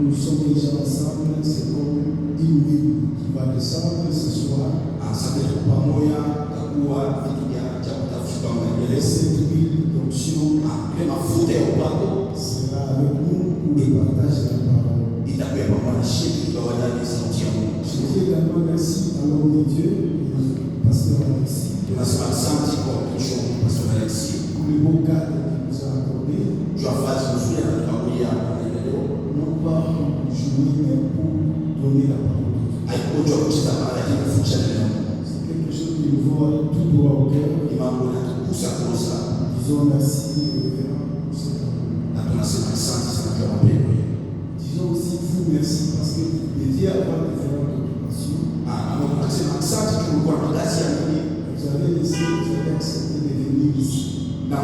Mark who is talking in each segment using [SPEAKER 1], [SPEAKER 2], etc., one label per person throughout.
[SPEAKER 1] nous sommes déjà ensemble, c'est comme une nuit qui va descendre ce soir. Et cette huile d'onction sera avec nous pour le partage de la parole. Je dis également merci à l'homme de Dieu, le pasteur Alexis, pour le beau cadre qu'il nous a accordé. Non pas pour jouer, mais pour donner la parole. C'est quelque chose qui nous voit tout droit au cœur. Disons merci et révérend pour cet amour. Disons aussi vous merci parce que vous deviez avoir différentes occupations. Vous avez accepté de venir ici. Pour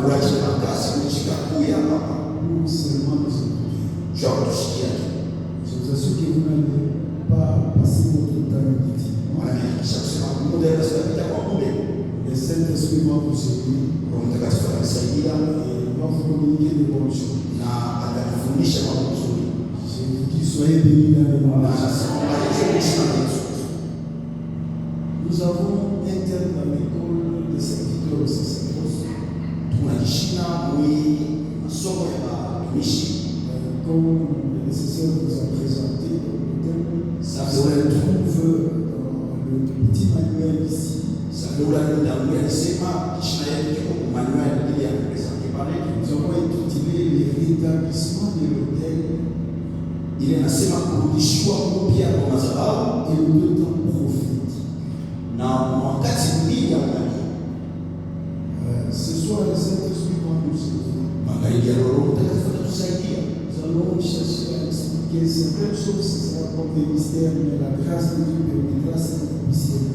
[SPEAKER 1] seulement nous écouter. Je vous assure que vous n'allez pas passer votre temps inutilement. Le Saint-Esprit va vous aider et va vous communiquer des bonnes choses. Je vous dis, soyez bénis dans le nom de Jésus. Nous avons un terme dans l'école de serviteurs au sacerdoce. Comme le nécessaire vous a présenté, ça se retrouve dans le petit manuel ici. Nous avons intitulé les rétablissements de l'autel et le temps prophétique. Ce soir, le Saint-Esprit va nous aider. Nous allons chercher à expliquer certaines choses, ce sera comme des mystères, mais la grâce de Dieu permettra cette puissance.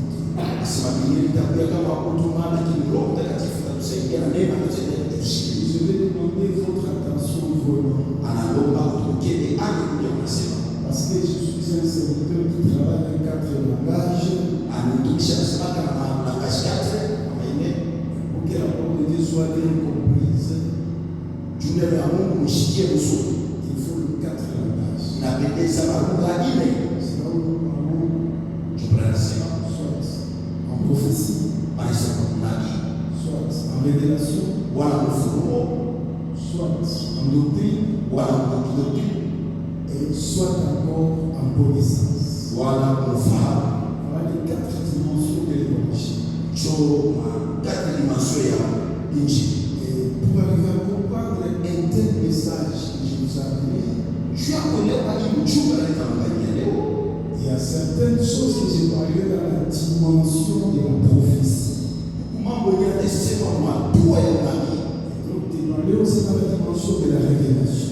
[SPEAKER 1] Je vais demander votre attention vraiment. Parce que je suis un serviteur qui travaille avec 4 langages. Pour que la parole de Dieu soit bien comprise, il faut le 4 langages. C'est là où nous parlons soit en prophétie, soit en révélation, soit en doctrine, et soit encore en connaissance. Voilà les 4 dimensions de l'évangile. Et pour arriver à comprendre un tel message que je vous ai amené, il y a certaines choses que j'ai parlé dans la dimension de la prophétie. Donc, demander aussi dans la dimension de la révélation.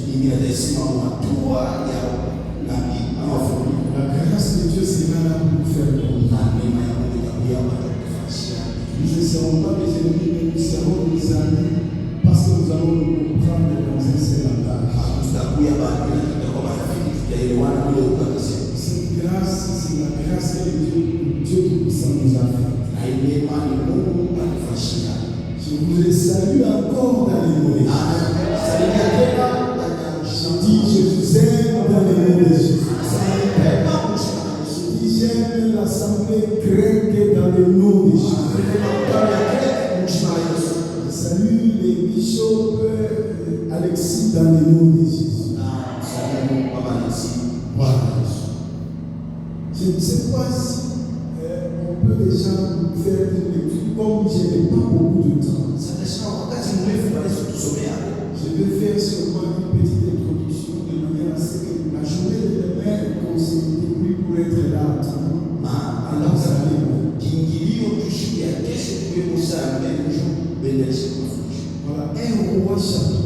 [SPEAKER 1] La grâce de Dieu sera là pour nous faire comprendre. Nous ne serons pas des ennemis, mais nous serons des amis parce que nous allons nous comprendre dans un seul langage. Cette grâce, c'est la grâce que Dieu Tout-Puissant nous a faite. Je vous les salue encore dans les mots. Je dis, je vous aime dans les mots de Jésus. Je dis, j'aime l'assemblée grecque dans le nom de Jésus. Je salue les bishops Alexis dans le nom de Jésus. Voilà. Je ne sais pas si on peut déjà faire une lecture. Comme je n'ai pas beaucoup de temps, je vais faire seulement une petite introduction de manière à ce que la journée de demain, qu'on se débrouille pour être là. Alors, ça va être bon. Voilà, 1 Roi chapitre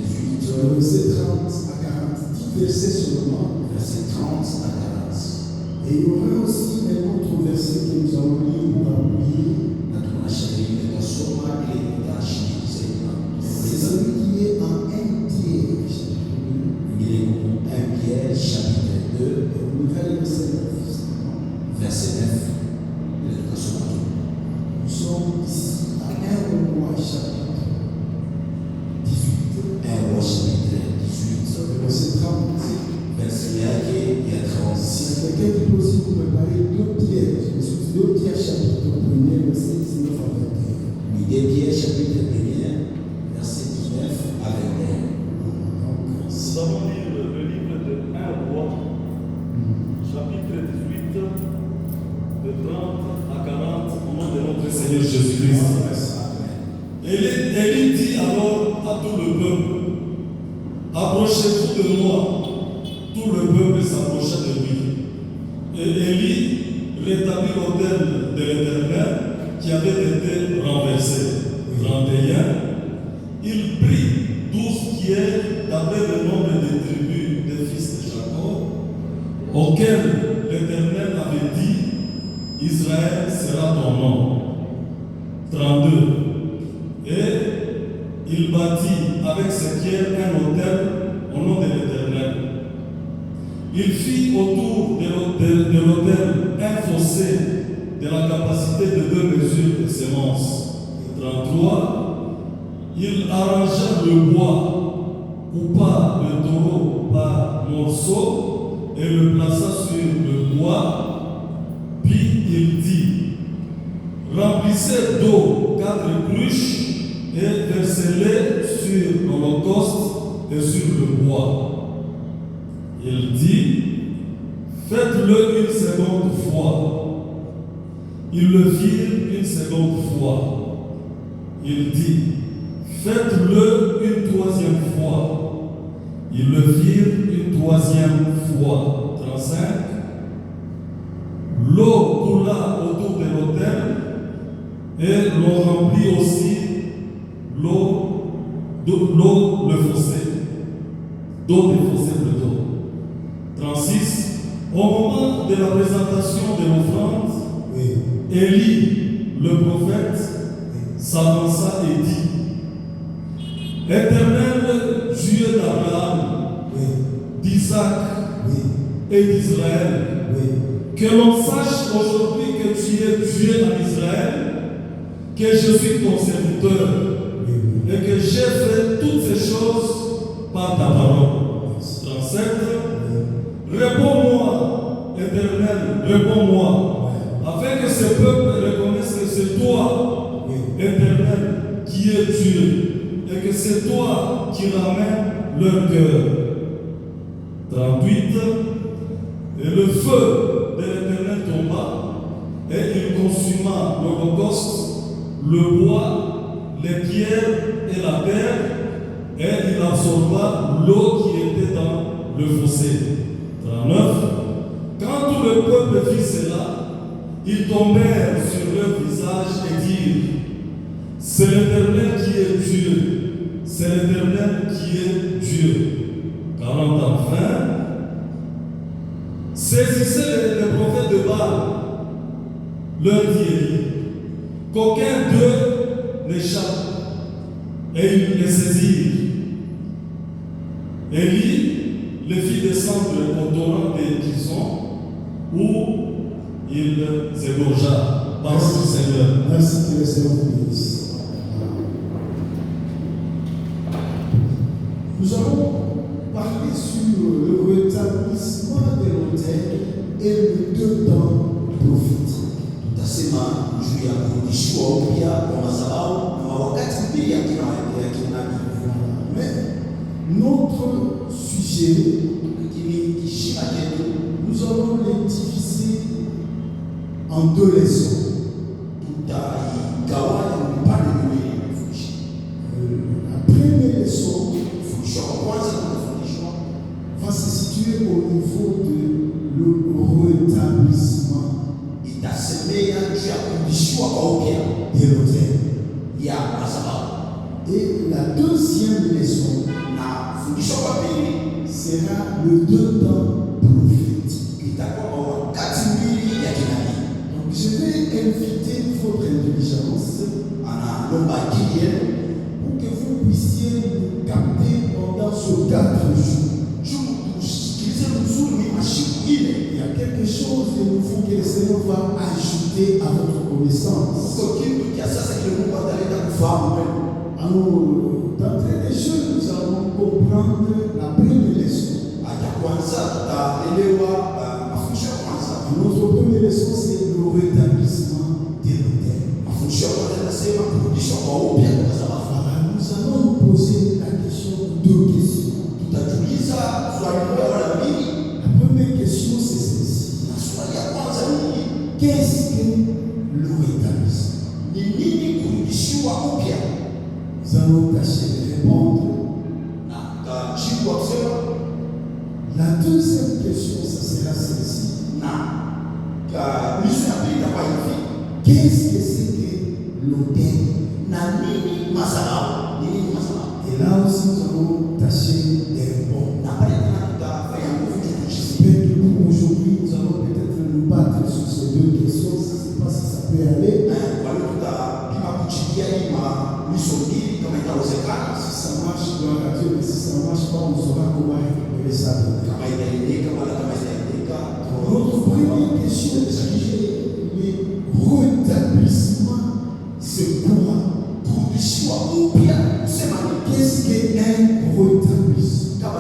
[SPEAKER 1] 18, verset 30 à 40, 10 versets seulement. Et il y aura aussi un autre verset que nous allons lire pour appuyer. C'est celui qui est en 1 Pierre chapitre 2. Et on verra le verset 9. Nous sommes ici à 1 Roi chapitre 18.
[SPEAKER 2] 1 Roi chapitre 18. tout le peuple, approchez-vous de moi. Tout le peuple s'approcha de lui. Et Élie rétablit l'autel de l'Éternel qui avait été renversé. 31. Il prit 12 pierres d'après le nombre des tribus des fils de Jacob, auxquels l'Éternel avait dit, Israël sera ton nom. 32. Et il bâtit avec ces pierres un autel au nom de l'Éternel. Il fit autour de l'autel un fossé de la capacité de 2 mesures de semences. 33. Il arrangea le bois, coupa le taureau par morceaux et le plaça sur le bois. Puis il dit, remplissez d'eau 4 cruches et versez-les sur l'holocauste et sur le bois. Il dit, faites-le une seconde fois. Ils le firent une seconde fois. Il dit, faites-le une 3e fois. Ils le firent une 3e fois. 35. L'eau coula autour de l'autel et l'on remplit aussi le fossé. D'eau des fossés plutôt. 36. Au moment de la présentation de l'offrande, Élie, le prophète, s'avança et dit, Éternel Dieu d'Abraham, d'Isaac et d'Israël, que l'on sache aujourd'hui que tu es Dieu en Israël, que je suis ton serviteur et que j'ai fait toutes ces choses par ta parole. 37. Réponds-moi, Éternel, réponds-moi, afin que ce peuple reconnaisse que c'est toi, Éternel, qui es Dieu, et que c'est toi qui ramènes leur cœur. 38. Et le feu de l'Éternel tomba, et il consuma l'holocauste, le bois, les pierres et la terre, et il absorba l'eau qui était dans le fossé. 39. Quand tout le peuple vit cela, ils tombèrent sur leur visage et dirent, c'est l'Éternel qui est Dieu, c'est l'Éternel qui est Dieu. 40. Enfin, saisissez les prophètes de Baal, leur dit Élie, qu'aucun d'eux n'échappe, et ils les saisirent. Élie les fit descendre au torrent des Kison, où il égorgea. Parole du Seigneur.
[SPEAKER 1] Merci que le Seigneur vous bénisse. Nous allons parler sur le rétablissement de l'autel et le 2 temps prophétique.
[SPEAKER 3] Tutasema juu ya kurudishiwa upya kwa madhabahu na wakati mbili ya kinabii.
[SPEAKER 1] Mais notre sujet, nous allons les diviser en 2 leçons. La première leçon va se situer au niveau de le rétablissement de l'autel. Et la deuxième leçon sera le 2 temps prophétique. Donc je vais inviter votre intelligence pour que vous puissiez nous capter pendant ce 4 jours. Il y a quelque chose de nouveau que le Seigneur va ajouter à votre connaissance. Alors, d'entrée de jeu, nous allons comprendre la première leçon. Notre première leçon, c'est le rétablissement de l'autel. Nous allons nous poser la question, 2 questions. La première question, c'est celle-ci. Qu'est-ce que le rétablissement? Nous allons tâcher de répondre Qu'est-ce que c'est que l'autel? Et là aussi, nous avons tâché de répondre. J'espère que pour aujourd'hui, nous allons peut-être nous battre sur ces deux questions. Je ne sais pas si ça peut aller. Si ça marche, gloire à Dieu, mais si ça ne marche pas, on saura comment récupérer ça. Notre première question, c'est le rétablissement. C'est quoi? Qu'est-ce qu'un rétablissement?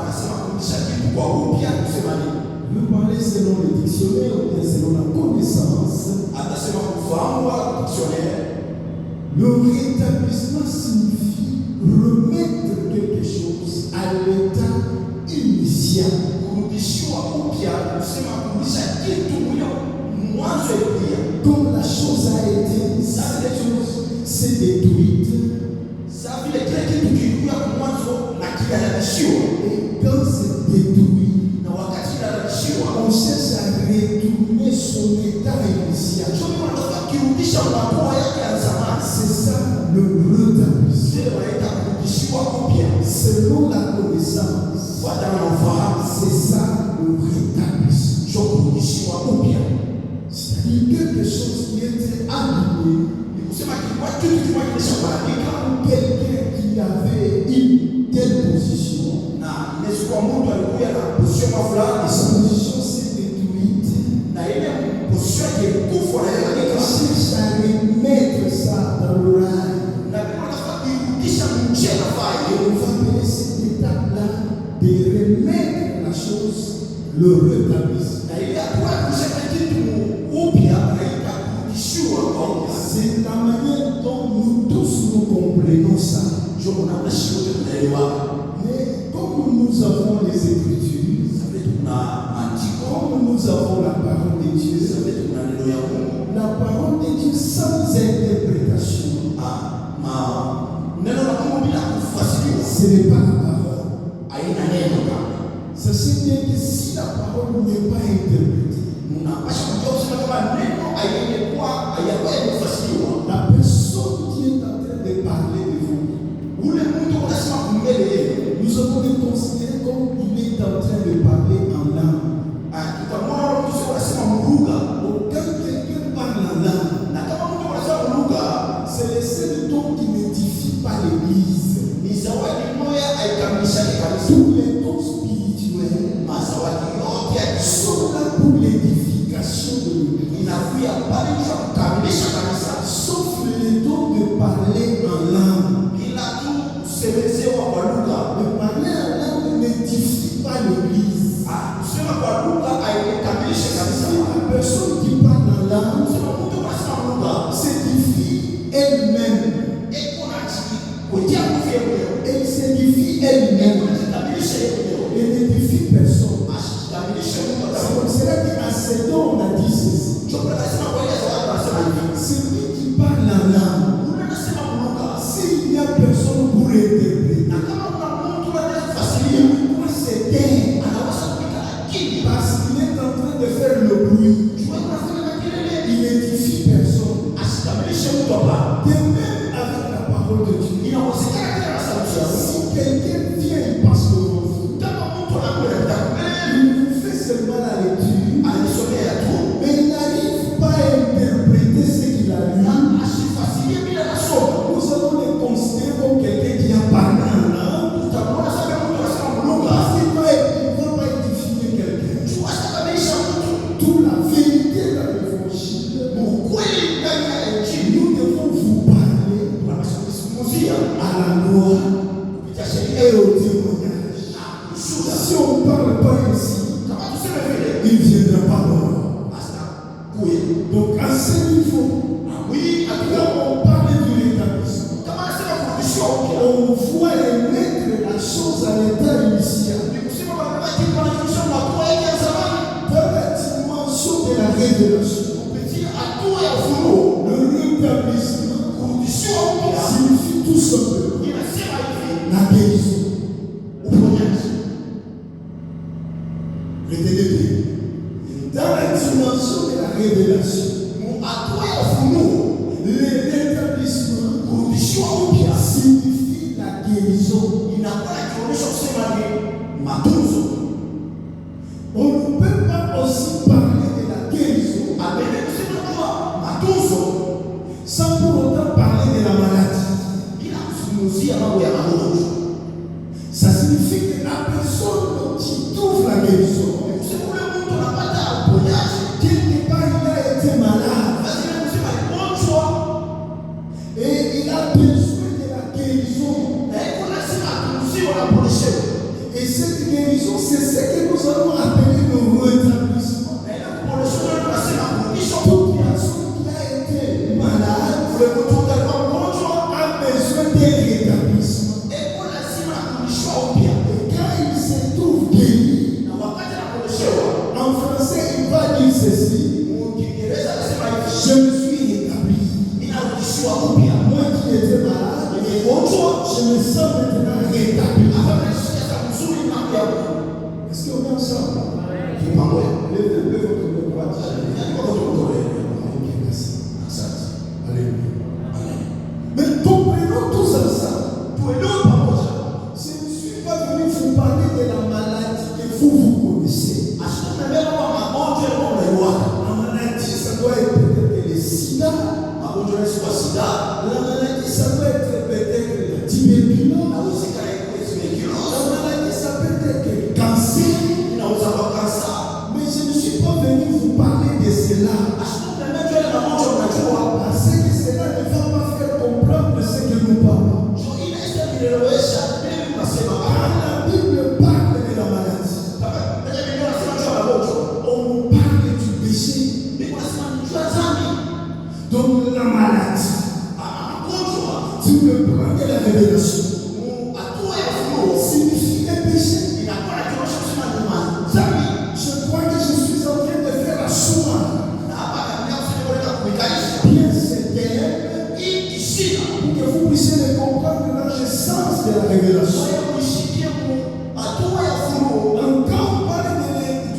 [SPEAKER 1] Je veux parler selon le dictionnaire ou bien selon la connaissance. Le rétablissement signifie remettre quelque chose à l'état initial. Comme la chose a été, cette chose s'est détruite. Et quand c'est détruit, on cherche à retourner son état initial. C'est ça le rétablissement. Selon la connaissance, c'est ça le rétablissement. C'est-à-dire quelque chose qui était abîmé. Quelqu'un qui avait une telle position, sa position s'est détruite. On cherche à remettre ça dans le rail. Et on va appeler cette étape-là de remettre la chose, le rétablissement. C'est la manière dont nous tous nous comprenons ça. Mais comme nous avons les Écritures, comme nous avons la parole de Dieu, la parole de Dieu sans interprétation, ce n'est pas la parole. Sachez bien que si la parole n'est pas interprétée, la personne qui est en train de parler de vous, nous avons le considérer comme il est en train de parler en langue. Quand quelqu'un parle en langue, c'est le seul don qui n'édifie pas l'église. Tous les dons spirituels sont là pour l'édification de l'église. Sauf le don de parler en langue. De parler en langue n'édifie pas l'église. Si la personne qui parle en langue s'édifie elle-même. Elle s'édifie elle-même. Elle n'édifie personne. C'est comme cela qu'à ce don on a dit ceci. Celui qui parle en langue, s'il n'y a personne pour interpréter, il doit se taire parce qu'il est en train de faire le bruit. Il n'édifie personne. De même avec la parole de Dieu. Si quelqu'un vient et passe devant vous, il vous fait seulement la lecture, mais il n'arrive pas à interpréter ce qu'il a lu. Nous allons le considérer comme quelqu'un qui a parlé en langue, parce qu'il ne va pas édifier quelqu'un. Toute la vérité dans l'évangile, nous devons vous parler à la loi et au témoignage. Si on ne parle pas ici, il ne viendra pas loin. Donc à ce niveau, là on parle du rétablissement, on voit remettre la chose à l'état initial. Dans la dimension de la révélation, le rétablissement signifie tout simplement la guérison. Retenez bien. Dans la dimension de la révélation, guérison.
[SPEAKER 3] inakuwa ikionyesha kusema ni matunzo.
[SPEAKER 1] On ne peut pas aussi parler de la guérison
[SPEAKER 3] Abele kusema kwa matunzo
[SPEAKER 1] sans pour autant parler de la maladie.
[SPEAKER 3] bila kuzungumzia mambo ya magonjwa.
[SPEAKER 1] Ça signifie que la personne qui trouve la guérison,
[SPEAKER 3] Kusema ule mtu anapata uponyaji,
[SPEAKER 1] quelque part il a été malade
[SPEAKER 3] basi ile kusema aligonjwa
[SPEAKER 1] et il a besoin de la guérison.
[SPEAKER 3] na iko lazima atunziwe na polishewe.
[SPEAKER 1] Et cette guérison, c'est ce que nous allons appeler le rétablissement.
[SPEAKER 3] Na ile kupolishewe tunasema kurudisha
[SPEAKER 1] Toute
[SPEAKER 3] upya.
[SPEAKER 1] personne qui a été malade
[SPEAKER 3] Ule mtu alikuwa mgonjwa,
[SPEAKER 1] a besoin d'un rétablissement.
[SPEAKER 3] iko lazima kurudishwa upya.
[SPEAKER 1] Et quand il se trouve guéri,
[SPEAKER 3] Na wakati anapolishewa,
[SPEAKER 1] en français, il va dire ceci:
[SPEAKER 3] Kiingereza anasema hivi,
[SPEAKER 1] je me suis rétabli.
[SPEAKER 3] ninarudishiwa upya.
[SPEAKER 1] Moi qui étais malade,
[SPEAKER 3] Nimegonjwa,
[SPEAKER 1] je me sens maintenant rétabli.
[SPEAKER 3] hapa nasikia sasa mzuri mambo ya
[SPEAKER 1] Est-ce qu'on est ensemble?
[SPEAKER 3] mambo ya
[SPEAKER 1] Levez votre main droite. Ok, merci.
[SPEAKER 3] asante.
[SPEAKER 1] Alléluia.
[SPEAKER 3] Amen.
[SPEAKER 1] Mais comprenons tous ensemble.
[SPEAKER 3] Tuelewe pamoja.
[SPEAKER 1] Je ne suis pas venu vous parler de la maladie que vous connaissez.
[SPEAKER 3] Asituambie kwamba magonjwa yako unaiwaka.
[SPEAKER 1] La maladie, ça doit être peut-être le sida.
[SPEAKER 3] Magonjwa yanaweza kuwa sida,
[SPEAKER 1] La maladie, ça doit être peut-être la tuberculose.
[SPEAKER 3] inawezekana ikuwe
[SPEAKER 1] La
[SPEAKER 3] tuberculose,
[SPEAKER 1] maladie, ça peut être le cancer.
[SPEAKER 3] inaweza kuwa kansa.
[SPEAKER 1] Mais je ne suis pas venu vous parler de cela.
[SPEAKER 3] Asituambie yale magonjwa unajua,
[SPEAKER 1] Parce que cela ne va pas faire comprendre ce que nous parlons.
[SPEAKER 3] ndio inaweza kuelewesha nini tunasema
[SPEAKER 1] Quand
[SPEAKER 3] hapa.
[SPEAKER 1] la Bible parle de la maladie,
[SPEAKER 3] Kwenye Biblia nasema juu ya magonjwa,
[SPEAKER 1] on nous parle du péché.
[SPEAKER 3] Biblia nasema ni juu ya dhambi.
[SPEAKER 1] Donc la maladie,
[SPEAKER 3] Magonjwa,
[SPEAKER 1] sur le plan de la révélation,
[SPEAKER 3] hatua ya ufunuo,
[SPEAKER 1] signifie un péché.
[SPEAKER 3] inakuwa ikionyesha kusema ni dhambi.
[SPEAKER 1] Je crois que je suis en train de faire la soin.
[SPEAKER 3] Na hapa Biblia kusema kwenda kuikaisha.
[SPEAKER 1] Bien c'est terme
[SPEAKER 3] Hii kishina,
[SPEAKER 1] pour que vous puissiez le comprendre dans le sens de la révélation.
[SPEAKER 3] wewe uishikie mu hatua ya ufunuo.
[SPEAKER 1] Quand on parle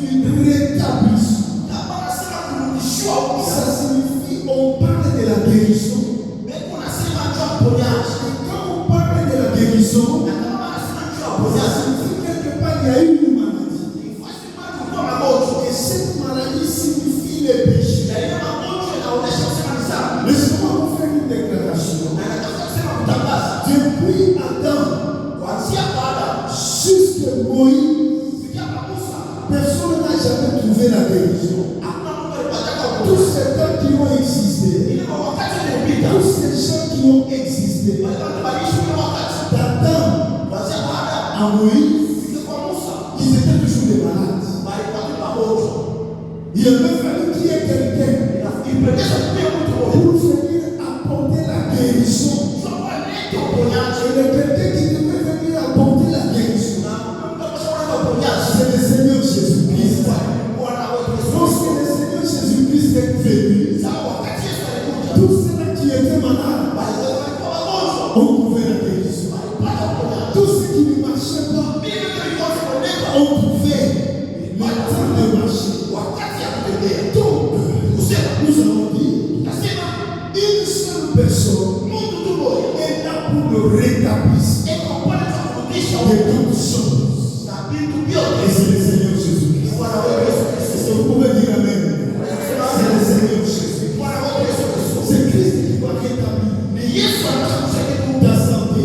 [SPEAKER 1] du rétablissement,
[SPEAKER 3] Na hapa nasema kurudishiwa upya.
[SPEAKER 1] ça signifie on parle de la guérison.
[SPEAKER 3] Biblia unasema juu ya uponyaji.
[SPEAKER 1] Et quand on parle de la guérison,
[SPEAKER 3] Na kama anasema juu ya
[SPEAKER 1] ça
[SPEAKER 3] uponyaji,
[SPEAKER 1] signifie quelque part il y a eu une maladie.
[SPEAKER 3] ifasi mtu kwa magonjwa.
[SPEAKER 1] Et cette maladie signifie le péché.
[SPEAKER 3] Na ile magonjwa inaonyesha kusema ni dhambi.
[SPEAKER 1] Laissez-moi vous faire une déclaration.
[SPEAKER 3] Na nataka kusema kutangaza.
[SPEAKER 1] Depuis Adam
[SPEAKER 3] Kuanzia kwa Adamu,
[SPEAKER 1] jusqu'à Moïse,
[SPEAKER 3] kufikia kwa Musa,
[SPEAKER 1] personne n'a jamais trouvé la guérison.
[SPEAKER 3] hakuna mtu alipataka
[SPEAKER 1] Tous
[SPEAKER 3] uponyaji.
[SPEAKER 1] ces temps qui ont existé,
[SPEAKER 3] Ile kwa wakati uliopita,
[SPEAKER 1] tous ces gens qui ont existé,
[SPEAKER 3] walikuwa wanabadilisha ule wakati.
[SPEAKER 1] d'Adam
[SPEAKER 3] Kuanzia kwa Adamu,
[SPEAKER 1] à Moïse,
[SPEAKER 3] kufikia kwa Musa,
[SPEAKER 1] ils étaient toujours des malades.
[SPEAKER 3] walikuwa ni magonjwa.
[SPEAKER 1] Il avait fallu qu'il y ait quelqu'un
[SPEAKER 3] Ilipendeza kupiga mtu mmoja.
[SPEAKER 1] pour venir apporter la guérison.
[SPEAKER 3] Sio lete uponyaji.
[SPEAKER 1] Et le quelqu'un qui devait venir apporter la guérison,
[SPEAKER 3] Na mtu akishaona uponyaji,
[SPEAKER 1] c'est le Seigneur Jésus-Christ.
[SPEAKER 3] Bwana wetu Yesu.
[SPEAKER 1] Lorsque le Seigneur Jésus-Christ est venu,
[SPEAKER 3] Sasa wakati Yesu alikuja,
[SPEAKER 1] tous ceux qui étaient malades
[SPEAKER 3] walikuwa wagonjwa.
[SPEAKER 1] ont trouvé la guérison.
[SPEAKER 3] Walipata uponyaji.
[SPEAKER 1] Tous ceux qui ne marchaient pas
[SPEAKER 3] Mimi ndio nilikuwa nimeoneka.
[SPEAKER 1] ont trouvé le temps de marcher.
[SPEAKER 3] Wakati ya kutembea.
[SPEAKER 1] Donc,
[SPEAKER 3] Kusema,
[SPEAKER 1] nous allons dire,
[SPEAKER 3] nasema,
[SPEAKER 1] une seule personne
[SPEAKER 3] Mungu tu moja.
[SPEAKER 1] est là pour le rétablissement
[SPEAKER 3] Eko pale kwa kurudisha
[SPEAKER 1] de toutes choses.
[SPEAKER 3] na vitu
[SPEAKER 1] Et
[SPEAKER 3] vyote.
[SPEAKER 1] c'est le Seigneur Jésus-Christ.
[SPEAKER 3] Bwana wetu Yesu
[SPEAKER 1] Est-ce
[SPEAKER 3] Kristo.
[SPEAKER 1] que vous pouvez dire Amen? C'est le Seigneur Jésus.
[SPEAKER 3] Bwana wetu Yesu Kristo.
[SPEAKER 1] C'est Christ qui va rétablir
[SPEAKER 3] Ni Yesu anataka kusaidia
[SPEAKER 1] ta santé.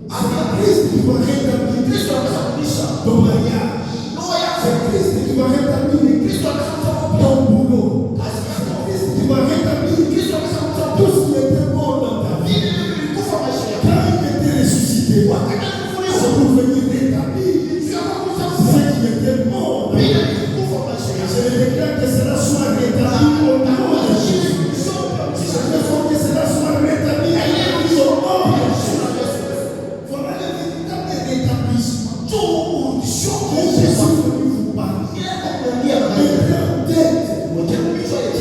[SPEAKER 1] C'est Christ qui va rétablir
[SPEAKER 3] Kristo anataka kurudisha
[SPEAKER 1] ton mariage.
[SPEAKER 3] ndoa yako.
[SPEAKER 1] C'est Christ qui va rétablir
[SPEAKER 3] Kristo anataka kurudisha
[SPEAKER 1] ton boulot.
[SPEAKER 3] kazi yako.
[SPEAKER 1] Christ qui va rétablir
[SPEAKER 3] Kristo anataka kurudisha
[SPEAKER 1] tout ce qui était mort dans ta vie.
[SPEAKER 3] vile vilikufa maisha yako.
[SPEAKER 1] Quand il était ressuscité,
[SPEAKER 3] Wakati
[SPEAKER 1] c'est
[SPEAKER 3] alifufuliwa,
[SPEAKER 1] pour venir rétablir
[SPEAKER 3] Yesu akakuja
[SPEAKER 1] ce qui était mort dans ta
[SPEAKER 3] vile
[SPEAKER 1] vie.
[SPEAKER 3] vilikufa maisha
[SPEAKER 1] Je
[SPEAKER 3] yako.
[SPEAKER 1] déclare que cela soit rétabli au nom de Jésus. Je déclare que cela soit rétabli au nom de Jésus. Voilà le véritable rétablissement. Tout je suis venu vous parler. Mais en tête,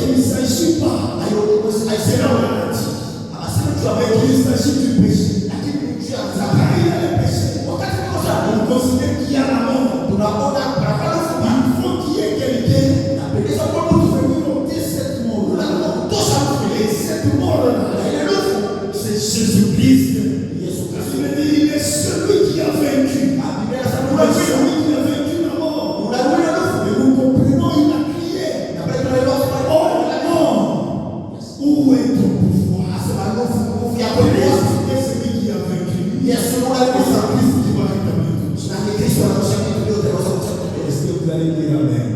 [SPEAKER 1] il ne s'agit pas de la maladie, mais il s'agit du péché. Car il y a le péché. On considère qu'il y a la mort. Il faut qu'il y ait quelqu'un pour venir ôter cette mort-là. Et cette mort-là, c'est Jésus-Christ. Il me dit, il est C'est celui qui a vaincu la mort. Et nous comprenons, il a crié. Oh non! Où est ton pouvoir? Et c'est celui qui a vaincu. Et c'est Christ qui va rétablir tout ça. Est-ce que vous allez dire Amen?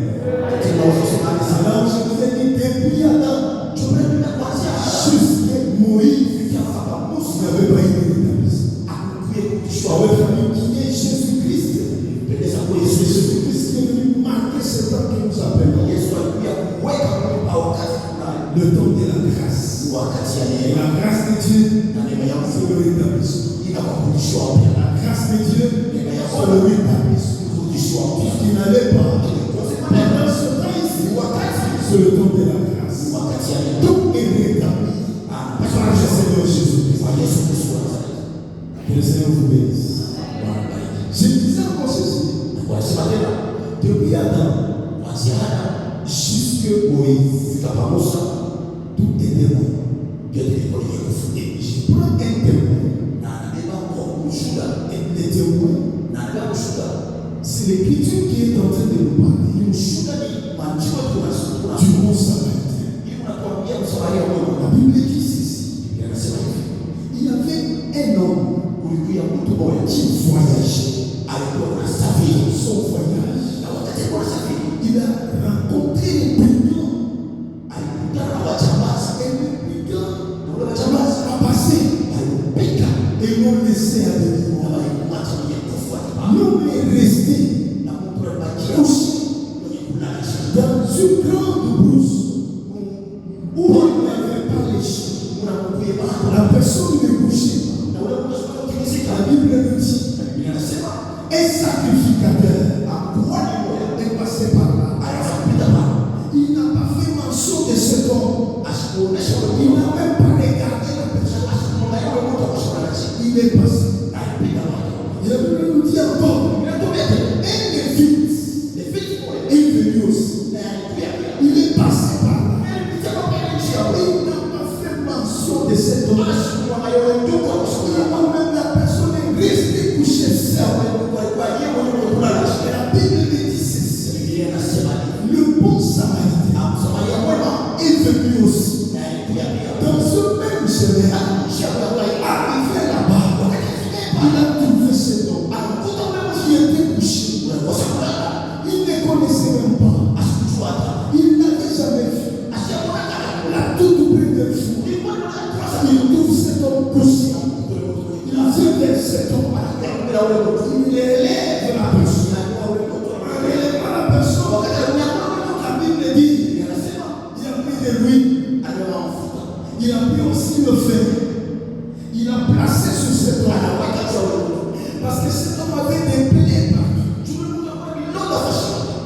[SPEAKER 1] Alors je vous ai dit depuis Adam jusqu'à Moïse, vous n'avez pas été rétabli. Avec famille qui est Jésus-Christ. Et c'est Jésus-Christ qui est venu marquer ce temps que nous appelons le temps de la grâce. Et la grâce de Dieu, c'est le rétablissement. La grâce de Dieu, c'est le rétablissement. Puisqu'il n'allait pas pendant ce temps ici, c'est le temps de la grâce. Tout est rétabli par le Seigneur Jésus-Christ. Que le Seigneur vous bénisse. Je disais encore ceci. Depuis Adam jusqu'à Moïse, tout était bon. Et je prends un témoin. Et les témoins, c'est l'écriture qui est en train de nous parler. Du bon samaritain. La Bible dit ceci. Il y avait un homme qui voyageait son voyage. Il a rencontré les brigands. Et les brigands a passé. Et l'ont laissé à des l'homme est resté couché dans une grande brousse où il n'avait pas les chiens. La personne est couchée. La Bible nous dit un sacrificateur est passé par là. Il n'a pas fait mention de cet homme. Il n'a même pas regardé la personne. Il est passé. Et la Bible nous dit encore, un lévite est venu aussi. Il est passé par là. Il n'a pas fait mention de cet homme. Même la personne est restée couchée seule. Et la Bible dit ceci. Le bon samaritain est venu aussi. Dans ce même chemin, arrivé là-bas, il a trouvé cet homme qui était couché. Il ne connaissait même pas. Il n'avait jamais vu. La toute première fois, il trouve cet homme couché. Il vient vers cet homme. Il élève la personne. En élèvant la personne, la Bible dit, il a pris de l'huile. Il a pris aussi le fer. Il a placé sur cet homme. Parce que cet homme avait des plaies partout.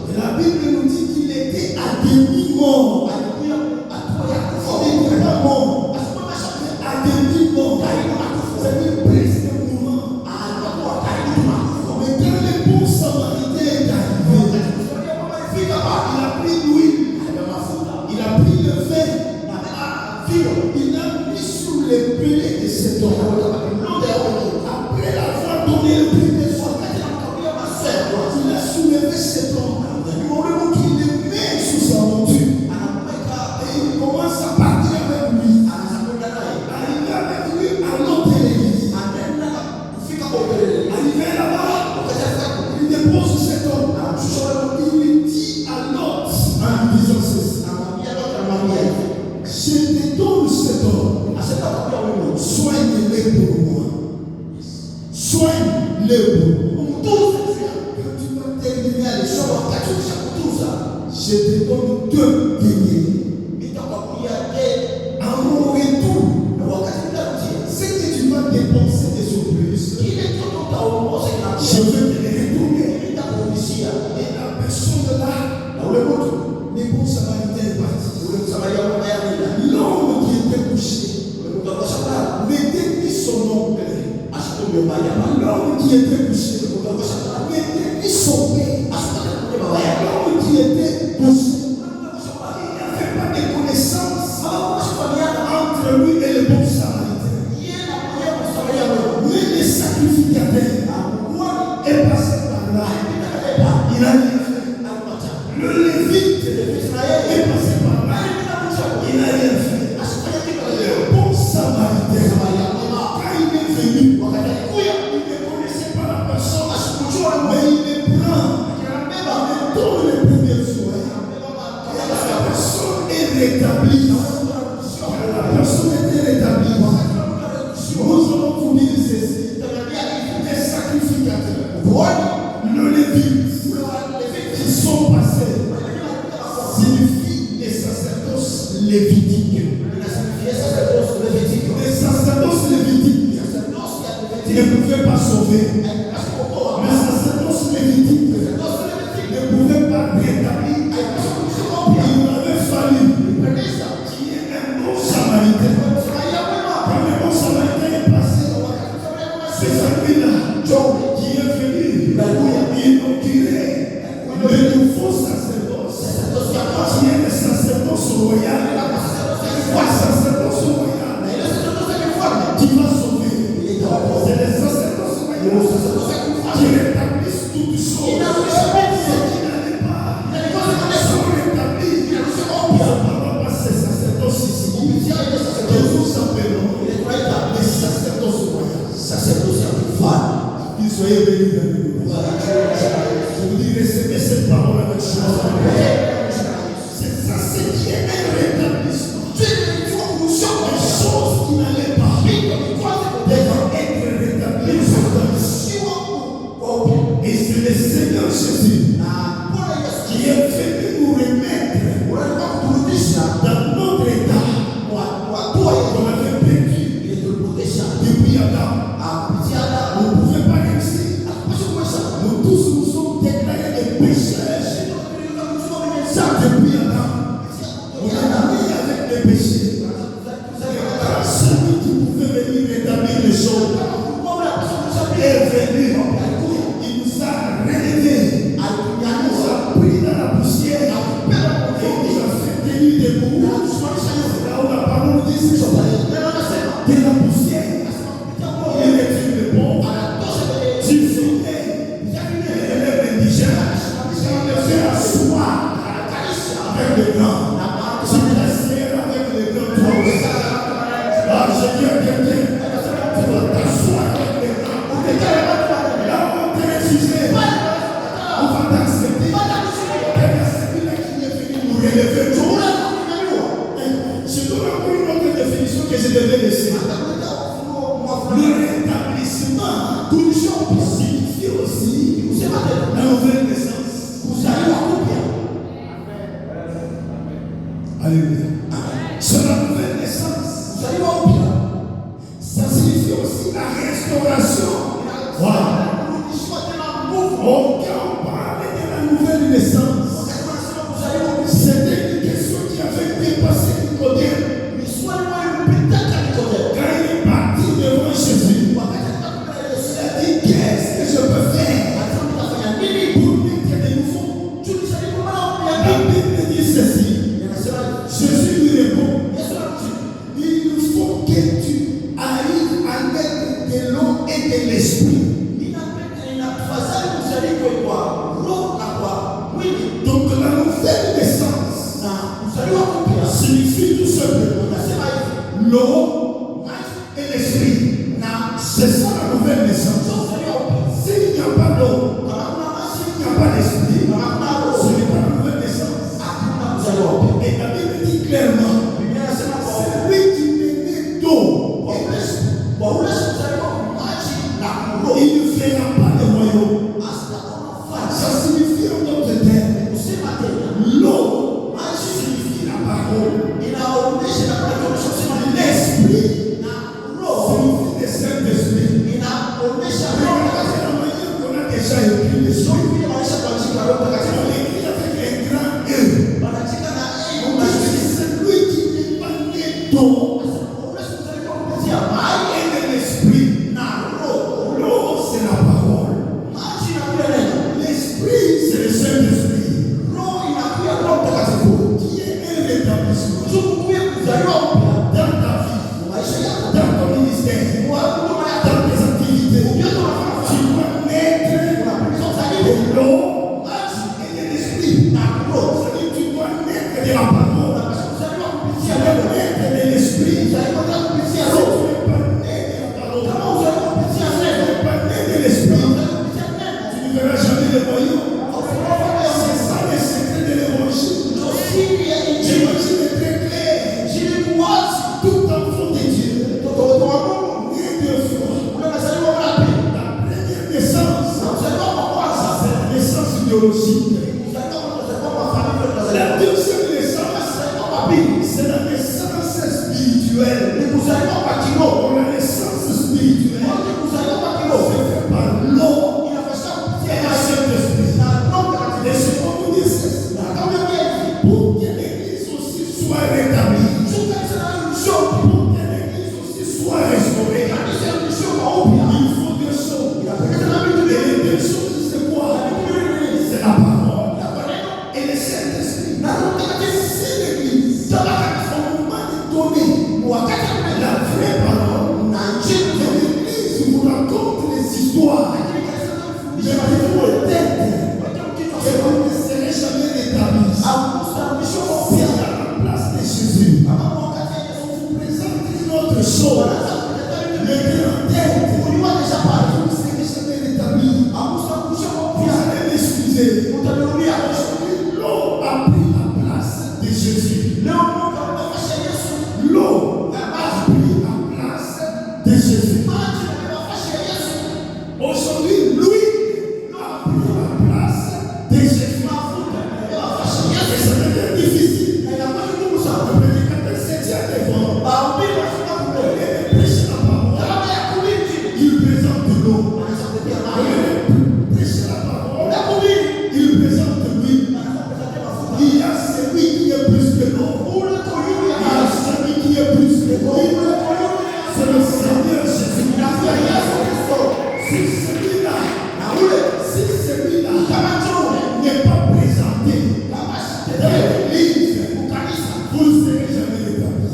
[SPEAKER 1] Et la Bible nous dit qu'il était à demi-mort. Il n'était pas mort. À demi-mort. C'est-à-dire presque mourant. Mais quand le bon samaritain est arrivé, il a pris l'huile. Il a pris le fer. Il a mis sur les plaies de cet homme. Après l'avoir donné le premier fois, il a soulevé cet homme. Il le met sous sa monture. Et il commence à partir avec lui. Arrivé avec lui à l'autre église. Arrivé là-bas, il dépose cet homme. Il dit à l'autre en disant ceci. Je te donne cet homme. Soigne-le pour moi. Soigne-le pour moi. Quand tu vas terminer à l'échelle, je te donne 2 deniers. En mon retour, ce que tu vas dépenser de surprise, je vais te les retourner. Et la personne là, le bon samaritain est parti. L'homme qui était couché n'était ni son oncle. L'homme qui était couché n'était ni son père. L'homme qui était couché, il n'avait pas de connaissance entre lui et le bon samaritain. Mais le sacrificateur est passé entend les premiers soins, la personne est rétablie. La personne est rétablie. Nous allons vous dire ceci. Les sacrificateurs, le Lévite, qui sont passés, signifient les sacerdoces lévitiques. Les sacerdoces lévitiques ne pouvaient pas sauver. Les sacerdoces lévitiques ne pouvaient pas rétablir. Il avait fallu qu'il y ait un bon samaritain. Quand le bon samaritain est passé, c'est celui-là qui est venu inaugurer le nouveau sacerdoce, qui est le sacerdoce royal. Le sacerdoce royal qui va sauver. C'est le sacerdoce royal qui rétablissent toutes choses. Ce qui n'allait pas sont rétablis. On va passer sacerdoce ici. Que nous appelons les sacerdoces royales. Qu'ils soient bénis dans le nom. Je vous dis, recevez cette parole avec joie. C'est ça, c'est qui est un rétablissement. Les choses qui n'allaient pas devant être rétablies. Et c'est le Seigneur Jésus qui est venu nous remettre dans notre état qu'on avait perdu depuis Adam. Vous ne pouvez pas réussir. Nous tous nous sommes déclarés des pécheurs depuis Adam. On a mis avec les péchés. Celui qui pouvait venir rétablir les choses est venu. Il nous a relevés. Il nous a pris dans la poussière. Et il nous a fait tenir debout. Là où la parole dit c'est de la poussière. Il est le bon. Tu faisais. Il est indigène. Il fait asseoir avec les grands. Tu t'assieds avec les grands. Ah, je dis à quelqu'un, tu vas t'asseoir avec les grands. Là où on t'a refusé, on va t'accepter. Quel est celui-là qui est venu nous relever? Je donne encore une autre définition que je devais laisser. Le rétablissement toujours signifie aussi la nouvelle naissance. Alléluia. C'est la nouvelle naissance. Ça signifie aussi la restauration. Voilà. Quand on parlait de la nouvelle naissance, c'était une question qui avait dépassé Nicodème. Quand il est parti devant Jésus, il a dit, qu'est-ce que je peux faire pour mettre de nouveau? La Bible dit ceci. Jésus lui répond, il faut que tu arrives à mettre de l'eau et de l'esprit. Donc la nouvelle naissance signifie tout simplement l'eau et l'esprit. C'est ça la nouvelle naissance. S'il n'y a pas d'eau, s'il n'y a pas d'esprit, ce n'est pas la nouvelle naissance. Et la Bible dit clairement, celui qui n'est d'eau et l'esprit, il ne fera pas de royaume. Ça signifie en d'autres termes, l'eau signifie la parole. L'esprit signifie le Saint-Esprit. Regardez la manière qu'on a déjà écrit les choses. On écrit avec un grand E. On dit que celui qui n'est pas né d'eau et de l'esprit. L'eau, c'est la parole. L'esprit, c'est le Saint-Esprit. Qui est un rétablissement dans ta vie, dans ton ministère, dans tes activités. Tu dois naître de l'eau et de l'esprit. C'est-à-dire tu dois naître de la parole. Tu dois naître de l'esprit. Si tu n'es pas né de la parole, si tu n'es pas né de l'esprit, tu ne verras jamais le royaume. C'est biologique.
[SPEAKER 3] La
[SPEAKER 1] La deuxième naissance, c'est la naissance spirituelle. Pour la naissance spirituelle, c'est fait par l'eau et le Saint-Esprit. Et c'est comme vous dites, pour que l'église aussi soit rétablie, pour que l'église aussi soit restaurée, il faut deux choses. Et les deux choses, c'est quoi? C'est la parole et le Saint-Esprit. Si l'église, au moment de donner la vraie parole, l'église vous raconte les histoires, mais vous êtes tête et vous ne serez jamais rétabli. C'est à la place de Jésus. Vous présentez une autre chose. Le grand tête, vous ne serez jamais rétabli. Vous allez m'excuser. L'eau a pris la place de Jésus. L'eau a pris la place de Jésus. Aujourd'hui, lui a pris la place de Jésus. Ça devient difficile. Le prédicateur se tient devant. Il prêche la parole. Il présente l'eau. Il prêche la parole. Il présente lui. Il y a celui qui est plus que l'eau. Il y a celui qui est plus que l'eau. C'est le Seigneur Jésus. Si celui-là n'est pas présenté dans l'église, vous ne serez jamais rétabli.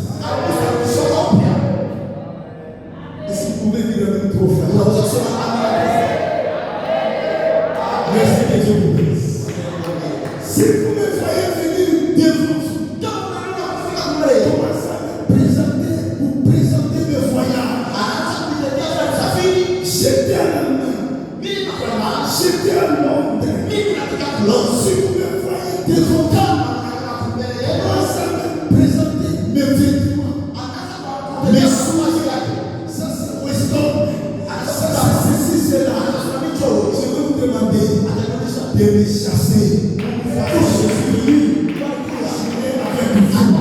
[SPEAKER 1] Est-ce que vous pouvez dire avec trop frère? Merci que Dieu vous bénisse. Si vous me voyez venir devant vous, commencez à vous présenter mes voyages. J'étais à l'Allemagne. J'étais à Londres. Si vous me voyez devant vous, commencez à me présenter mes vêtements. Mes soins. Ça c'est Weston. Ça c'est ceci, c'est là. Je vais vous demander de me chasser. Je suis venu avec vous.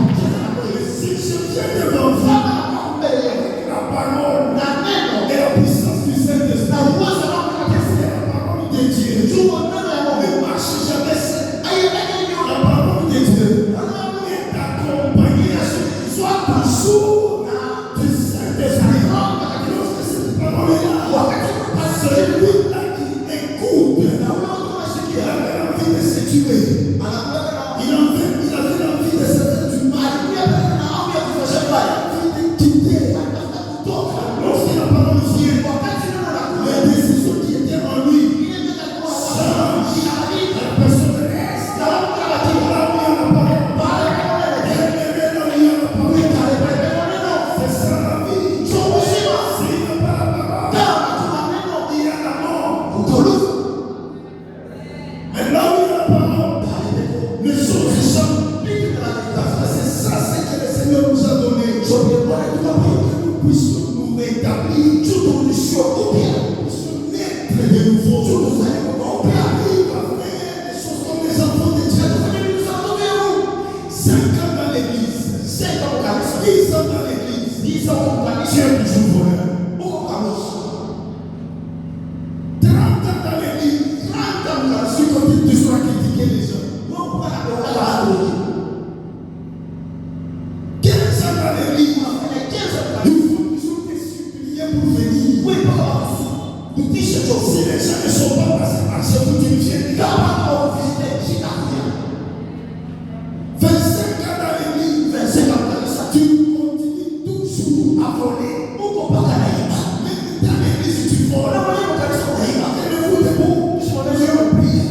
[SPEAKER 1] Si je viens devant vous, la parole et la puissance du Saint-Esprit, la parole de Dieu, ne marche jamais seul. La parole de Dieu est accompagnée, soit toujours du Saint-Esprit. Lorsque cette parole est là, celui-là qui écoute, il avait envie de se tuer. Il avait envie de se faire du mal. Il avait envie de quitter. Donc, lorsque la parole vient, les décisions qui étaient en lui changent. La personne reste là où il y a la parole. C'est ça la vie. S'il n'y a pas la parole, il y a la mort. Mais là où il y a la parole, les choses changent. C'est ça ce que le Seigneur nous a donné. Pour que nous puissions nous rétablir, pour que nous puissions naître de nouveau. Il va faire des choses comme les enfants de Dieu. 5 ans dans l'église, 10 ans dans l'église, tu es toujours voleur. 30 ans dans l'église, si tu continues toujours à critiquer les gens. 15 ans dans l'église, il faut toujours te supplier pour venir. Si les gens ne sont pas passés par chez vous, tu viens. 25 ans dans l'église, tu continues toujours à voler. Même dans l'église, tu voles. Tenez-vous debout. Je prie.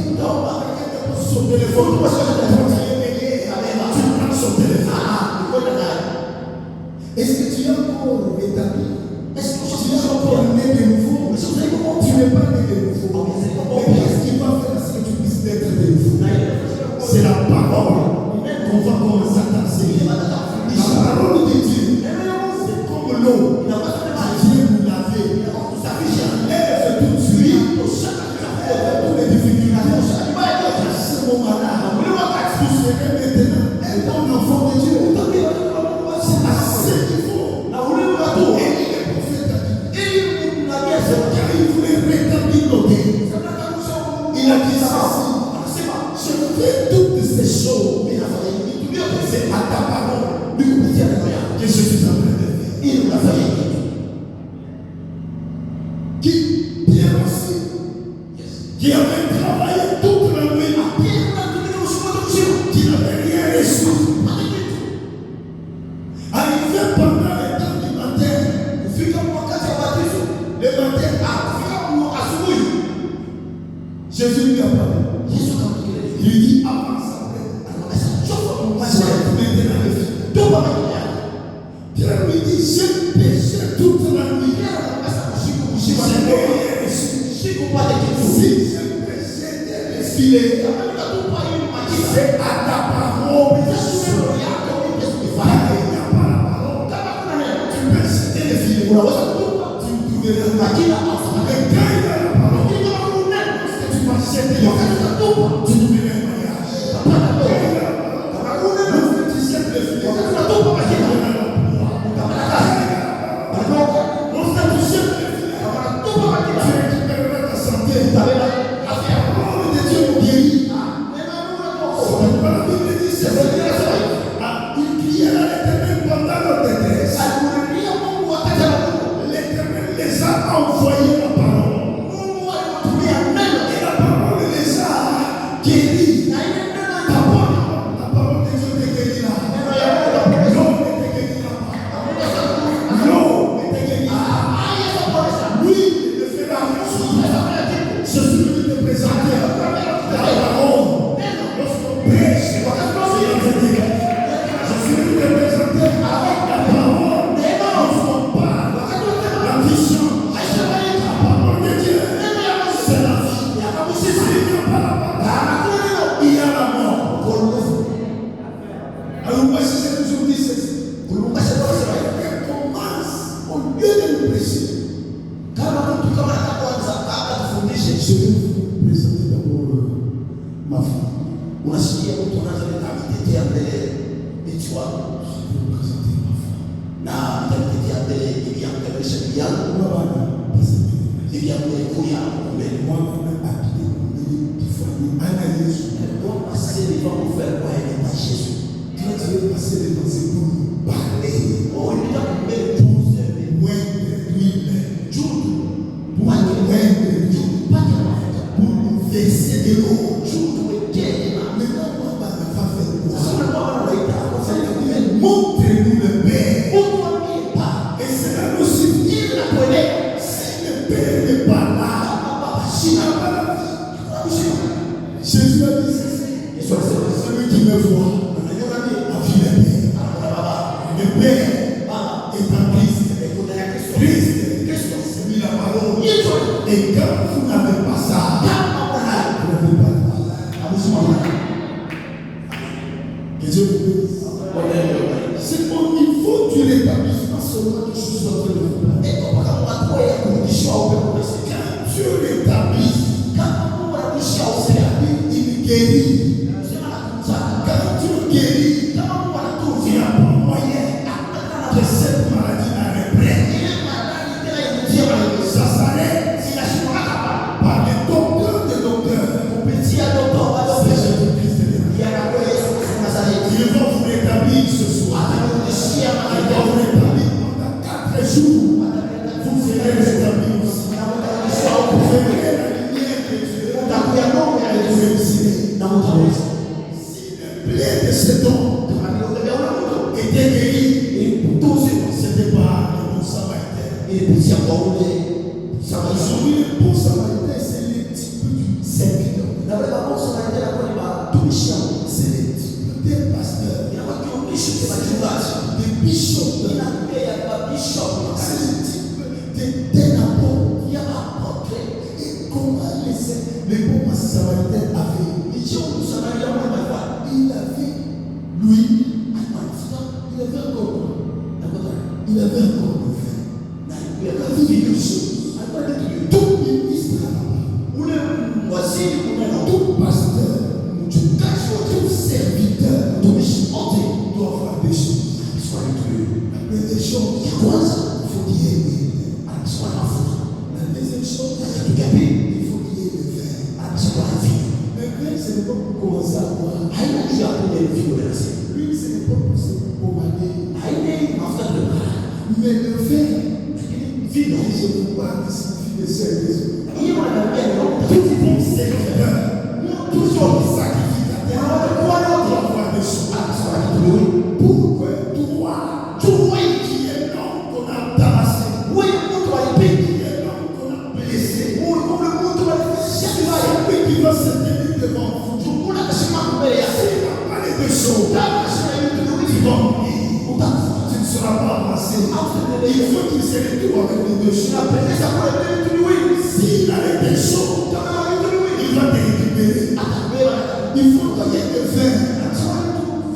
[SPEAKER 1] Son téléphone, tu prends son téléphone. Est-ce que tu es encore rétabli? Est-ce que tu es encore né de nouveau? Tu n'es pas né de nouveau. Mais qu'est-ce qui va faire à ce que tu puisses naître de nouveau? C'est la parole qu'on va commencer à t'enseigner. La parole de Dieu, c'est comme l'eau. Dieu nous laver. J'enlève tout de suite toutes les difficultés. il a dit ceci. Je fais toutes ces choses. C'est à ta parole que je suis en train de faire. Il l'a fait. Qui Pierre aussi, qui avait travaillé toute la nuit, qui n'avait rien reçu. Arrivé pendant les temps du matin, le matin, Jésus lui a parlé. Il lui dit avance après. Pierre lui dit j'ai péché toute la nuit. Si j'ai péché, c'est à ta parole. Tu peux citer les filets. Tu trouveras la parole. Et quand il a la parole, tu vas jeter les filets. Tu trouveras le mariage. Tu jettes les filets. Il avait encore le fait. veille, ce n'est pas pour commencer à boire.
[SPEAKER 3] haina juu ya kunywa ile viungo vya asili.
[SPEAKER 1] L'huile, ce n'est pas pour se pomader.
[SPEAKER 3] Haina hii mafuta ndio maana.
[SPEAKER 1] Mais le vin,
[SPEAKER 3] Lakini vino
[SPEAKER 1] je vous parle, signifie le Saint-Esprit.
[SPEAKER 3] hiyo wananiambia ni roho mtakatifu.
[SPEAKER 1] Toujours le sacrificateur.
[SPEAKER 3] Kwa yote
[SPEAKER 1] Avoir des choses.
[SPEAKER 3] akasema kituliwe.
[SPEAKER 1] Pourquoi toi, toi qui es l'homme qu'on a tabassé,
[SPEAKER 3] Wewe mtu alipiga.
[SPEAKER 1] qui est l'homme qu'on a blessé,
[SPEAKER 3] Wewe mtu alifanya vibaya.
[SPEAKER 1] celui qui va se tenir devant vous,
[SPEAKER 3] Tukuna kasimama mbele yako.
[SPEAKER 1] s'il n'a pas les deux choses,
[SPEAKER 3] Kama sina hiyo
[SPEAKER 1] tu
[SPEAKER 3] kitu
[SPEAKER 1] vas mourir. Tu ne seras pas avancé. Il faut qu'il se retrouve avec les deux choses.
[SPEAKER 3] tunapendeza kwa mbele tuliwili.
[SPEAKER 1] S'il a les deux choses,
[SPEAKER 3] Kama hiyo tuliwili.
[SPEAKER 1] il va te récupérer.
[SPEAKER 3] Atabeba na
[SPEAKER 1] Il faut qu'il y ait le vin.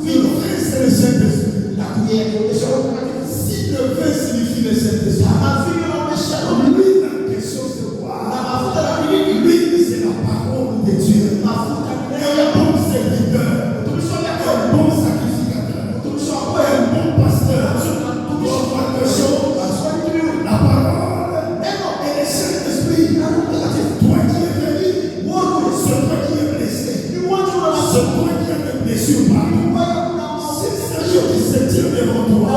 [SPEAKER 1] Le vin, c'est le Saint-Esprit.
[SPEAKER 3] na kuonyesha roho mtakatifu.
[SPEAKER 1] Si le vin signifie le Saint-Esprit,
[SPEAKER 3] Kama vile unaonyesha roho
[SPEAKER 1] l'huile en question, c'est
[SPEAKER 3] na
[SPEAKER 1] quoi?
[SPEAKER 3] mafuta na nini?
[SPEAKER 1] L'huile, c'est la parole de Dieu.
[SPEAKER 3] Mafuta ni neno
[SPEAKER 1] Un
[SPEAKER 3] la
[SPEAKER 1] bon serviteur,
[SPEAKER 3] mtumishi wa Mungu.
[SPEAKER 1] un bon sacrificateur,
[SPEAKER 3] Mtumishi wa Mungu.
[SPEAKER 1] un bon pasteur. Doit avoir deux choses. La parole et le Saint-Esprit. Toi qui es venu, c'est toi qui es blessé. C'est toi qui as des blessures partout. C'est celui qui se tient devant toi.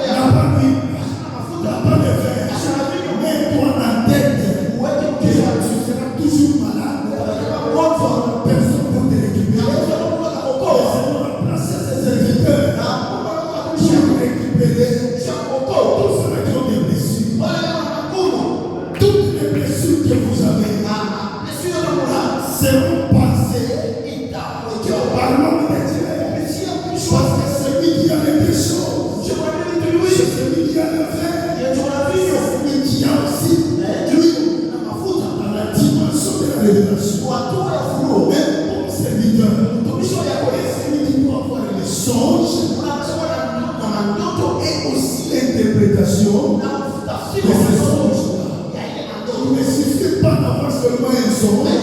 [SPEAKER 1] N'a pas d'huile, n'a pas de verre. Mets-toi en tête que tu seras toujours malade. Personne ne te récupérer. Laissez-moi placer ces serviteurs qui ont récupéré tous ceux qui ont des blessures. Toutes les blessures que vous avez seront passées par l'homme de Dieu. Parce que celui qui a les deux choses, c'est celui qui a le vin, c'est celui qui a aussi l'huile dans la dimension de la révélation. Un bon serviteur, celui qui doit avoir les songes et aussi l'interprétation de ces songes-là. Il ne suffit pas d'avoir seulement un songe.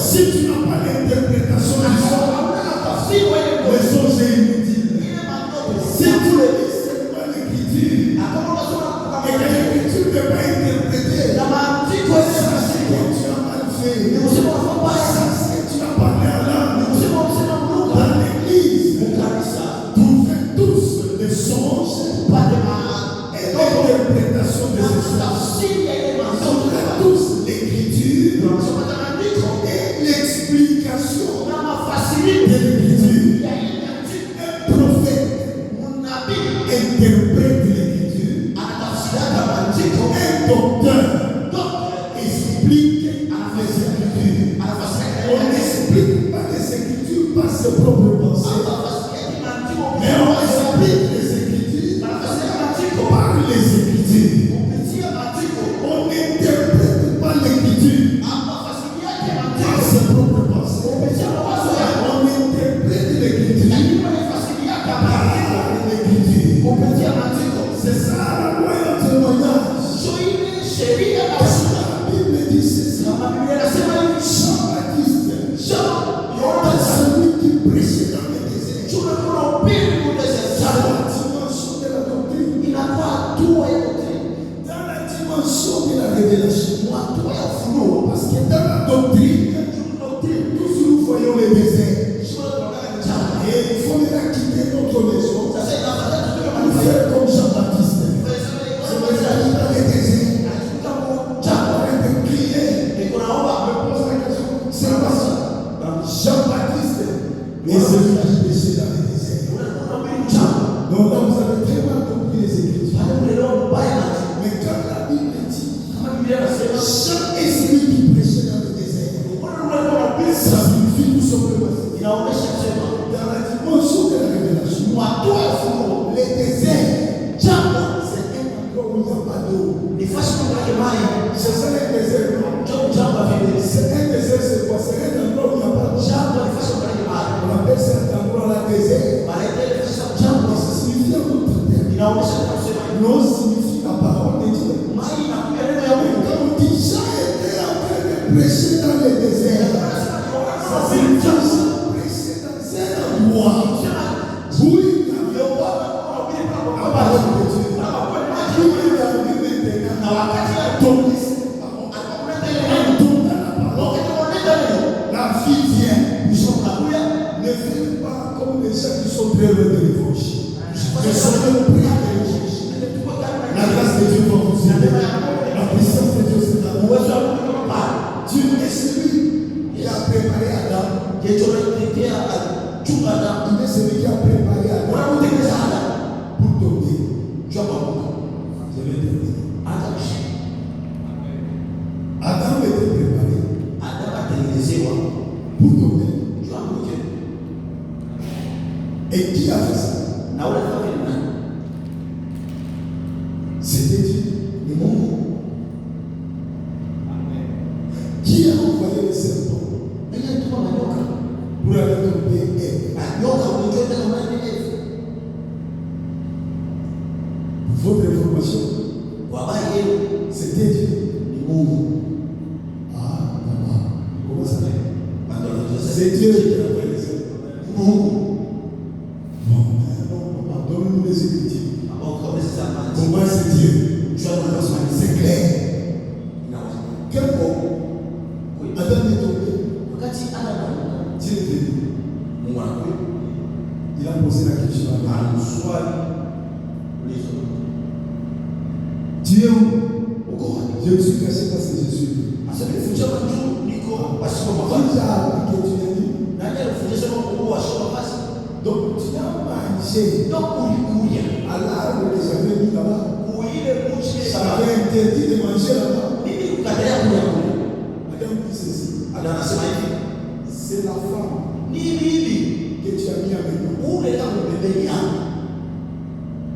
[SPEAKER 1] Si tu n'as pas l'interprétation du songe, le songe est inutile. Si tu lis seulement l'écriture et que l'écriture n'est pas interprétée, sachez que tu as mal fait. Sachez que tu as parlé à l'âme. Dans l'église, trouvez tous les songes et l'interprétation de ces songes. Trouvez tous l'écriture et l'explication de l'écriture. Un prophète interprète l'écriture. Un docteur explique les écritures. On n'explique pas les écritures par ses propres pensées, mais on explique les écritures par les écritures. On n'interprète pas l'écriture par ses propres pensées. On interprète l'écriture par l'écriture. C'est ça la loi et le témoignage. La Bible dit ceci. Jean-Baptiste, celui qui prêchait dans le désert, dans la dimension de la doctrine, dans la dimension de la révélation. Parce que dans la doctrine, tous nous voyons les déserts. Et il faudra quitter notre maison pour faire comme Jean-Baptiste. C'est pour ça qu'il dans les déserts. En train de crier. Me pose la question. C'est pas ça. Jean-Baptiste est celui qui péchait dans les déserts. Donc là, vous avez très mal compris les Écritures. Mais quand la Bible dit, Jean est celui qui prêchait dans le désert, ça signifie tout simplement dans la dimension de la révélation. Les déserts, c'est un endroit où il n'y a pas d'eau. C'est ça les déserts. C'est un désert, c'est quoi? C'est un endroit où il n'y a pas d'eau. On appelle cet endroit là désert. Ça signifie en d'autres termes. L'eau signifie la parole de Dieu. Quand on dit Jean était en train de prêcher dans le désert, ça signifie Jean prêchait dans un endroit où il n'y avait pas la parole de Dieu. Où il y avait maintenant un don dans la parole. La
[SPEAKER 3] Et tu aurais été à Tchoukana.
[SPEAKER 1] Il est celui qui a préparé Adam
[SPEAKER 3] On a monté les Adam.
[SPEAKER 1] pour tomber.
[SPEAKER 3] Tu as pas compris.
[SPEAKER 1] Je vais terminer.
[SPEAKER 3] Adam.
[SPEAKER 1] Adam était préparé
[SPEAKER 3] Adam a terminé
[SPEAKER 1] pour tomber.
[SPEAKER 3] tu as compris.
[SPEAKER 1] Et qui a fait ça? C'était Dieu.
[SPEAKER 3] Le monde.
[SPEAKER 1] Qui a envoyé le serpent
[SPEAKER 3] Il y a tout le monde.
[SPEAKER 1] pour aller tomber Ève? Votre information, c'était Dieu. Ah, maman. Comment ça fait? C'est Dieu qui a envoyé le serpent. Non, maman, donne-nous les Écritures. Comment c'est Dieu? C'est clair. Quel mot? Adam est tombé. Dieu est venu. Il a posé la question à Adam. Dieu est où? Je me suis caché parce que je suis venu. Qui t'a appliqué Dieu? Donc tu as mangé à l'arbre que j'avais mis là-bas. J'avais interdit de manger là-bas. Adam dit ceci. C'est la femme que tu as mis avec nous.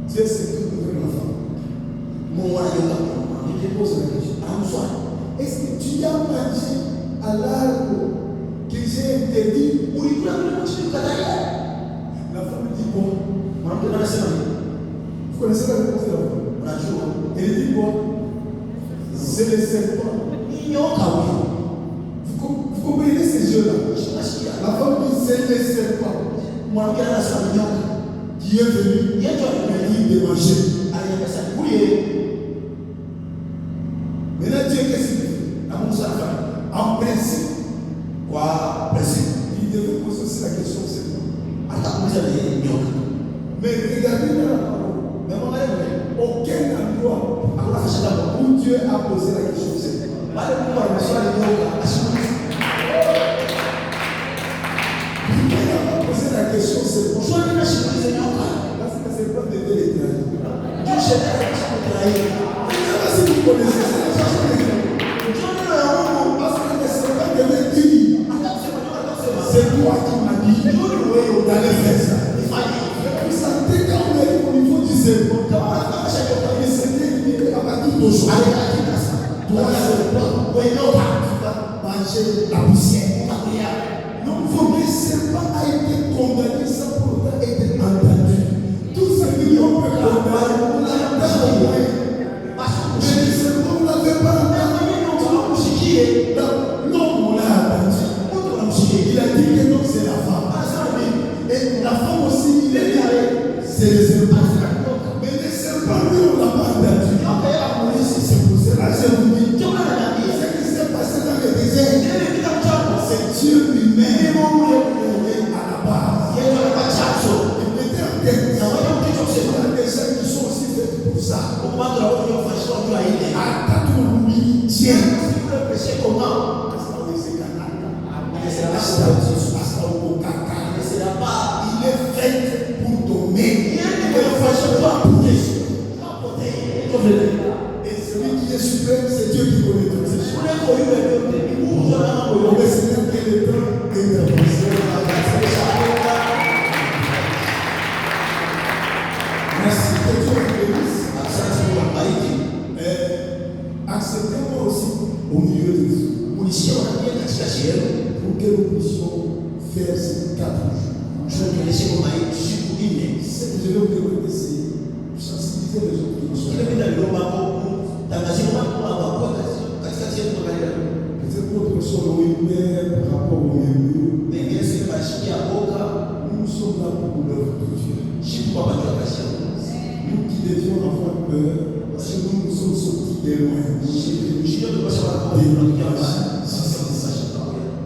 [SPEAKER 1] Dieu sait tout de la femme. Il te pose la question. Est-ce que tu as mangé à l'arbre que j'ai interdit? La femme dit quoi? Vous connaissez la réponse de la femme? Elle dit quoi? C'est le serpent. Vous comprenez ces jeux-là? La femme dit c'est le serpent qui est venu dire de manger. Maintenant Dieu qu'est-ce qu'il fait? En principe, il devait poser aussi la question c'est quoi? Mais regardez dans la parole. Aucun endroit où Dieu a posé la question c'est quoi? Il n'a pas posé la question c'est quoi? Parce que c'est pas de l'éternel. Je ne sais pas si vous connaissez ça. Parce que le serpent devait dire c'est toi qui m'as dit d'aller faire ça. Vous sentez quand on est au niveau du serpent, il s'était à partir d'aujourd'hui. Toi, serpent, tu vas manger la poussière. Donc, le serpent a été condamné sans pour autant être entendu. Tous ces millions de condamnés, on l'a entendu. Mais le serpent, on ne l'avait pas entendu. L'homme, on l'a entendu. Il a dit que non, c'est la femme. Et la femme aussi, il est dit c'est le serpent. Mais le serpent, lui, on ne l'a pas entendu. C'est pour cela que je vous dis ce qui s'est passé dans le désert. C'est Dieu lui-même à la base. Il mettait en tête. Il y a des gens qui sont aussi faits pour ça. Tiens. Il est fait pour tomber. Et celui qui est suprême, c'est Dieu qui connaît toutes ces choses. Mais c'est là qu'il est temps d'intervention. Merci. Que Dieu vous bénisse. Acceptez-moi aussi au milieu de vous. Pour que nous puissions faire ces 4 jours. Ce que je vais vous demander, c'est sensibiliser les autres qui nous sont. Peut-être d'autres sont ouverts par rapport au milieu. Nous sommes là pour l'œuvre de Dieu. Nous qui devions avoir peur, parce que nous sommes sortis de loin.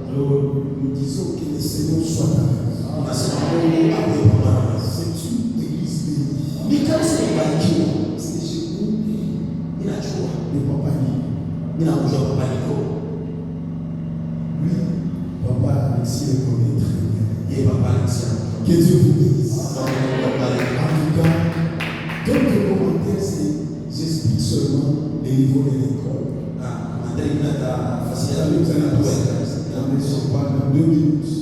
[SPEAKER 1] Alors, nous disons que le Seigneur soit là. C'est une église bénie. Parce que j'ai le papa Nico. Lui, papa Alexis connaît très bien.
[SPEAKER 3] Et papa Alexis.
[SPEAKER 1] Que Dieu vous bénisse.
[SPEAKER 3] Amen.
[SPEAKER 1] En tout cas, quelques commentaires, c'est j'explique seulement les niveaux de l'école. Vous allez parler dans 2 minutes.